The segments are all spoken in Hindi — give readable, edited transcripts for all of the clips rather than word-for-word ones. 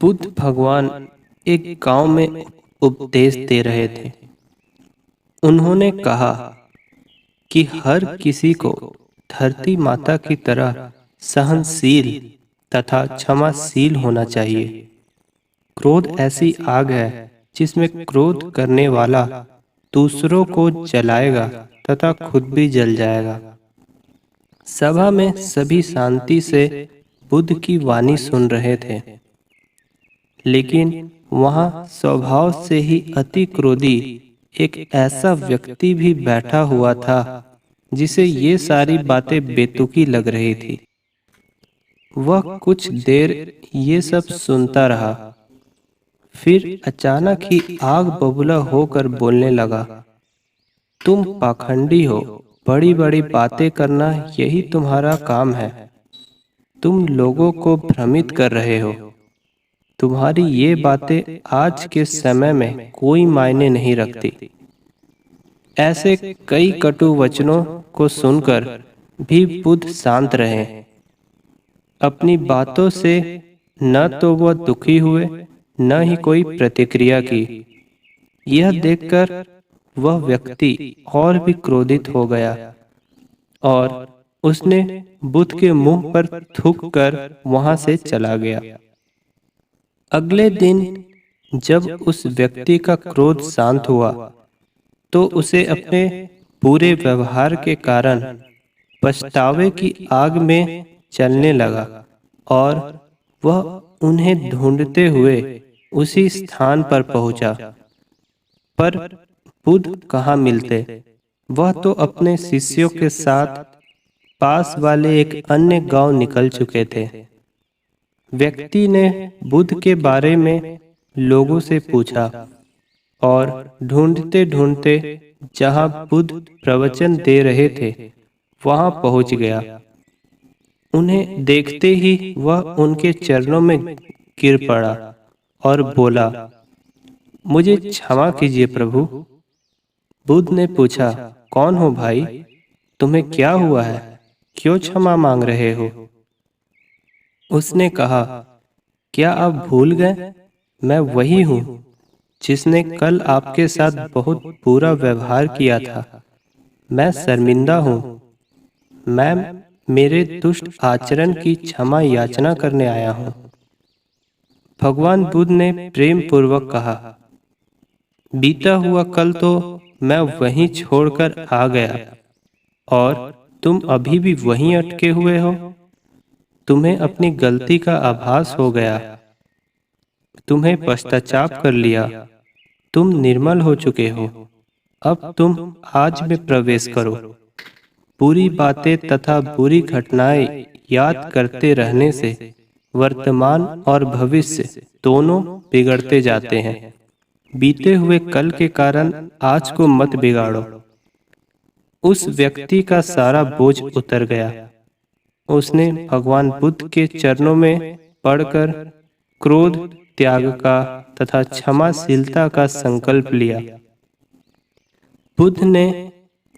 बुद्ध भगवान एक गांव में उपदेश दे रहे थे। उन्होंने कहा कि हर किसी को धरती माता की तरह सहनशील तथा क्षमाशील होना चाहिए। क्रोध ऐसी आग है जिसमें क्रोध करने वाला दूसरों को जलाएगा तथा खुद भी जल जाएगा। सभा में सभी शांति से बुद्ध की वाणी सुन रहे थे, लेकिन वहां स्वभाव से ही अति क्रोधी एक ऐसा व्यक्ति भी बैठा हुआ था जिसे ये सारी बातें बेतुकी लग रही थी। वह कुछ देर ये सब सुनता रहा, फिर अचानक ही आग बबूला होकर बोलने लगा, तुम पाखंडी हो, बड़ी बड़ी बातें करना यही तुम्हारा काम है। तुम लोगों को भ्रमित कर रहे हो। तुम्हारी ये बातें आज के समय में कोई मायने नहीं रखती। ऐसे कई कटु वचनों को सुनकर भी बुद्ध शांत रहे। अपनी बातों से न तो वह दुखी हुए, न ही कोई प्रतिक्रिया की। यह देखकर वह व्यक्ति और भी क्रोधित हो गया और उसने बुद्ध के मुंह पर थूक कर वहां से चला गया। अगले दिन जब उस व्यक्ति का क्रोध शांत हुआ तो उसे अपने बुरे व्यवहार के कारण पछतावे की आग में चलने लगा और वह उन्हें ढूंढते हुए उसी स्थान पर पहुंचा। पर बुद्ध कहाँ मिलते। वह तो अपने शिष्यों के साथ पास वाले एक अन्य गांव निकल चुके थे। व्यक्ति ने बुद्ध के बारे में लोगों से पूछा और ढूंढते ढूंढते जहां बुद्ध प्रवचन दे रहे थे वहां पहुंच गया। उन्हें देखते ही वह उनके चरणों में गिर पड़ा और बोला, मुझे क्षमा कीजिए प्रभु। बुद्ध ने पूछा, कौन हो भाई, तुम्हें क्या हुआ है, क्यों क्षमा मांग रहे हो? उसने कहा, क्या आप भूल गए, मैं वही हूँ जिसने कल आपके साथ बहुत बुरा व्यवहार किया था। मैं शर्मिंदा हूँ। मैं मेरे दुष्ट आचरण की क्षमा याचना करने आया हूँ। भगवान बुद्ध ने प्रेम पूर्वक कहा, बीता हुआ कल तो मैं वहीं छोड़कर आ गया और तुम अभी भी वहीं अटके हुए हो। तुम्हें अपनी गलती का आभास हो गया, तुम्हें पश्चाताप कर लिया, तुम निर्मल हो चुके हो। अब तुम आज में प्रवेश करो। बुरी बातें तथा बुरी घटनाएं याद करते रहने से वर्तमान और भविष्य दोनों बिगड़ते जाते हैं। बीते हुए कल के कारण आज को मत बिगाड़ो। उस व्यक्ति का सारा बोझ उतर गया। उसने भगवान बुद्ध के चरणों में पड़कर क्रोध त्याग का तथा क्षमाशीलता का संकल्प लिया। बुद्ध ने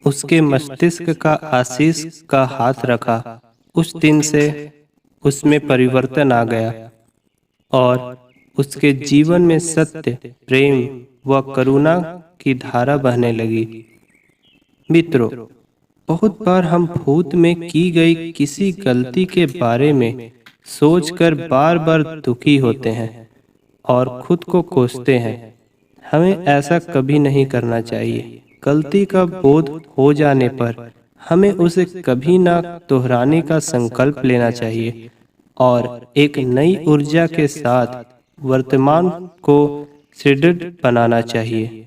उसके मस्तिष्क का आशीष का हाथ रखा। उस दिन से उसमें परिवर्तन आ गया और उसके जीवन में सत्य, प्रेम व करुणा की धारा बहने लगी। मित्रों, बहुत बार हम भूत में की गई किसी गलती के बारे में सोचकर बार बार दुखी होते हैं और खुद को कोसते हैं। हमें ऐसा कभी नहीं करना चाहिए। गलती का बोध हो जाने पर हमें उसे कभी ना दोहराने का संकल्प लेना चाहिए और एक नई ऊर्जा के साथ वर्तमान को सुदृढ़ बनाना चाहिए।